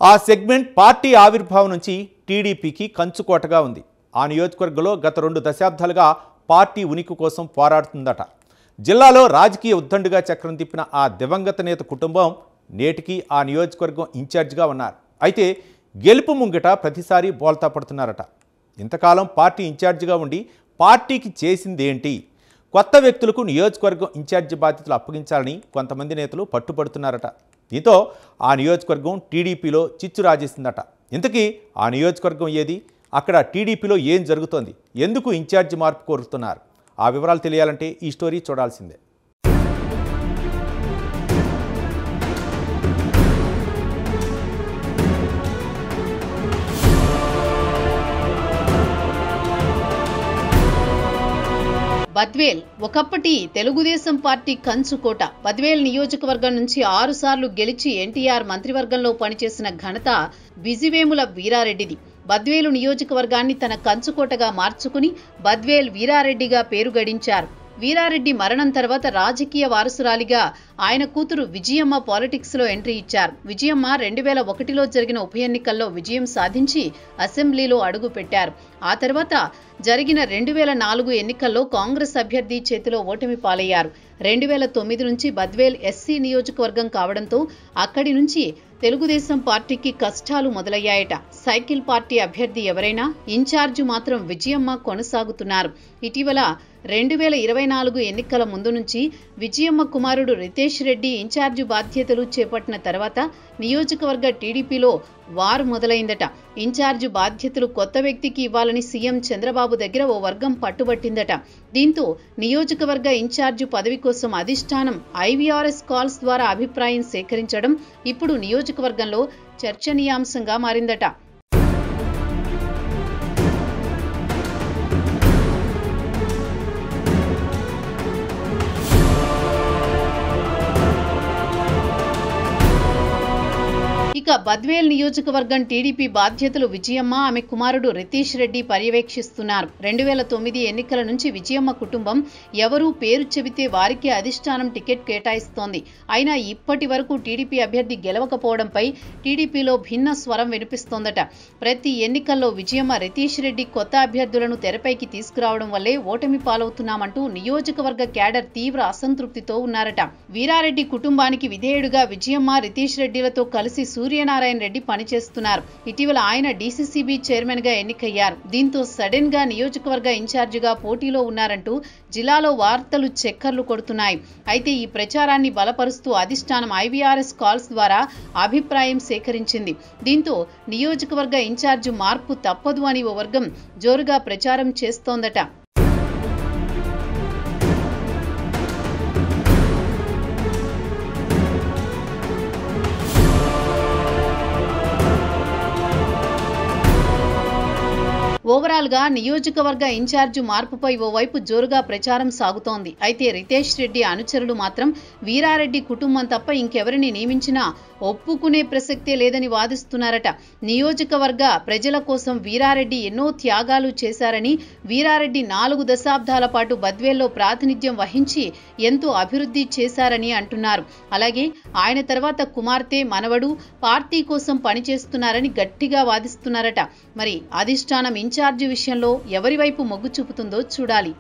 ఆ segment party ఆవిర్భావం నుంచి టీడీపీకి కంచుకోటగా ఉంది. ఆ నియోజకవర్గంలో గత 2 దశాబ్దాలుగా పార్టీ ఉనికి కోసం పోరాడుతుందట. జిల్లాలో రాజకీయ ఉద్దండుగా చక్రం తిప్పిన ఆ దివంగత నేత కుటుంబం నేటికి ఆ నియోజకవర్గం ఇన్ఛార్జిగా ఉన్నారు. అయితే గెలుపు ముంగిట ప్రతిసారి బోల్తా పడుతున్నారట. ఇంతకాలం పార్టీ ఇన్ఛార్జిగా ఉండి పార్టీకి చేసిందేంటి? కొత్త వ్యక్తులకు నియోజకవర్గం ఇన్ఛార్జి బాధ్యతలు అప్పగించాలని కొంతమంది నేతలు పట్టుబడుతున్నారట. దీంతో ఆ నియోజకవర్గం టీడీపీలో చిచ్చు రాజేసిందట. ఇంతకీ ఆ నియోజకవర్గం ఏది? అక్కడ టీడీపీలో ఏం జరుగుతోంది? ఎందుకు ఇన్ఛార్జి మార్పు కోరుతున్నారు? ఆ వివరాలు తెలియాలంటే ఈ స్టోరీ చూడాల్సిందే. బద్వేల్ ఒకప్పటి తెలుగుదేశం పార్టీ కంచుకోట. బద్వేల్ నియోజకవర్గం నుంచి 6 సార్లు గెలిచి ఎన్టీఆర్ మంత్రివర్గంలో పనిచేసిన ఘనత బిజివేముల వీరారెడ్డిది. బద్వేలు నియోజకవర్గాన్ని తన కంచుకోటగా మార్చుకుని బద్వేల్ వీరారెడ్డిగా పేరు గడించారు. వీరారెడ్డి మరణం తర్వాత రాజకీయ వారసురాలిగా ఆయన కూతురు విజయమ్మ పాలిటిక్స్ లో ఎంట్రీ ఇచ్చారు. విజయమ్మ 2001లో జరిగిన ఉప ఎన్నికల్లో విజయం సాధించి అసెంబ్లీలో అడుగు పెట్టారు. ఆ తర్వాత జరిగిన 2004 ఎన్నికల్లో కాంగ్రెస్ అభ్యర్థి చేతిలో ఓటమి పాలయ్యారు. 2009 నుంచి బద్వేల్ ఎస్సీ నియోజకవర్గం కావడంతో అక్కడి నుంచి తెలుగుదేశం పార్టీకి కష్టాలు మొదలయ్యాయట. సైకిల్ పార్టీ అభ్యర్థి ఎవరైనా ఇన్ఛార్జి మాత్రం విజయమ్మ కొనసాగుతున్నారు. ఇటీవల 2024 ఎన్నికల ముందు నుంచి విజయమ్మ కుమారుడు రితేష్ రెడ్డి ఇన్ఛార్జి బాధ్యతలు చేపట్టిన తర్వాత నియోజకవర్గ టీడీపీలో వారు మొదలైందట. ఇన్ఛార్జి బాధ్యతలు కొత్త వ్యక్తికి ఇవ్వాలని సీఎం చంద్రబాబు దగ్గర ఓ వర్గం పట్టుబట్టిందట. దీంతో నియోజకవర్గ ఇన్ఛార్జి పదవి కోసం అధిష్టానం ఐవీఆర్ఎస్ కాల్స్ ద్వారా అభిప్రాయం సేకరించడం ఇప్పుడు నియోజకవర్గంలో చర్చనీయాంశంగా మారిందట. ఇక బద్వేల్ నియోజకవర్గం టీడీపీ బాధ్యతలు విజయమ్మ, ఆమె కుమారుడు రితేష్ రెడ్డి పర్యవేక్షిస్తున్నారు. 2009 ఎన్నికల నుంచి విజయమ్మ కుటుంబం ఎవరూ పేరు చెబితే వారికి అధిష్టానం టికెట్ కేటాయిస్తోంది. అయినా ఇప్పటి వరకు టీడీపీ అభ్యర్థి గెలవకపోవడంపై టీడీపీలో భిన్న స్వరం వినిపిస్తోందట. ప్రతి ఎన్నికల్లో విజయమ్మ, రితేష్ రెడ్డి కొత్త అభ్యర్థులను తెరపైకి తీసుకురావడం వల్లే ఓటమి పాలవుతున్నామంటూ నియోజకవర్గ క్యాడర్ తీవ్ర అసంతృప్తితో ఉన్నారట. వీరారెడ్డి కుటుంబానికి విధేయుడుగా విజయమ్మ, రితేష్ రెడ్డిలతో కలిసి సూర్యనారాయణ రెడ్డి పనిచేస్తున్నారు. ఇటీవల ఆయన డీసీసీబీ చైర్మన్ గా ఎన్నికయ్యారు. దీంతో సడన్ గా నియోజకవర్గ ఇన్ఛార్జిగా పోటీలో ఉన్నారంటూ జిల్లాలో వార్తలు చక్కర్లు కొడుతున్నాయి. అయితే ఈ ప్రచారాన్ని బలపరుస్తూ అధిష్టానం ఐవీఆర్ఎస్ కాల్స్ ద్వారా అభిప్రాయం సేకరించింది. దీంతో నియోజకవర్గ ఇన్ఛార్జి మార్పు తప్పదు అని ఓ వర్గం జోరుగా ప్రచారం చేస్తోందట. ఓవరాల్ గా నియోజకవర్గ ఇన్ఛార్జి మార్పుపై ఓవైపు జోరుగా ప్రచారం సాగుతోంది. అయితే రితేష్ రెడ్డి అనుచరులు మాత్రం వీరారెడ్డి కుటుంబం తప్ప ఇంకెవరిని నియమించినా ఒప్పుకునే ప్రసక్తే లేదని వాదిస్తున్నారట. నియోజకవర్గ ప్రజల కోసం వీరారెడ్డి ఎన్నో త్యాగాలు చేశారని, వీరారెడ్డి 4 దశాబ్దాల పాటు బద్వేల్లో ప్రాతినిధ్యం వహించి ఎంతో అభివృద్ధి చేశారని అంటున్నారు. అలాగే ఆయన తర్వాత కుమార్తె, మనవడు పార్టీ కోసం పనిచేస్తున్నారని గట్టిగా వాదిస్తున్నారట. మరి అధిష్టానం ఇన్ఛార్జి విషయంలో ఎవరి వైపు మొగ్గు చూపుతుందో చూడాలి.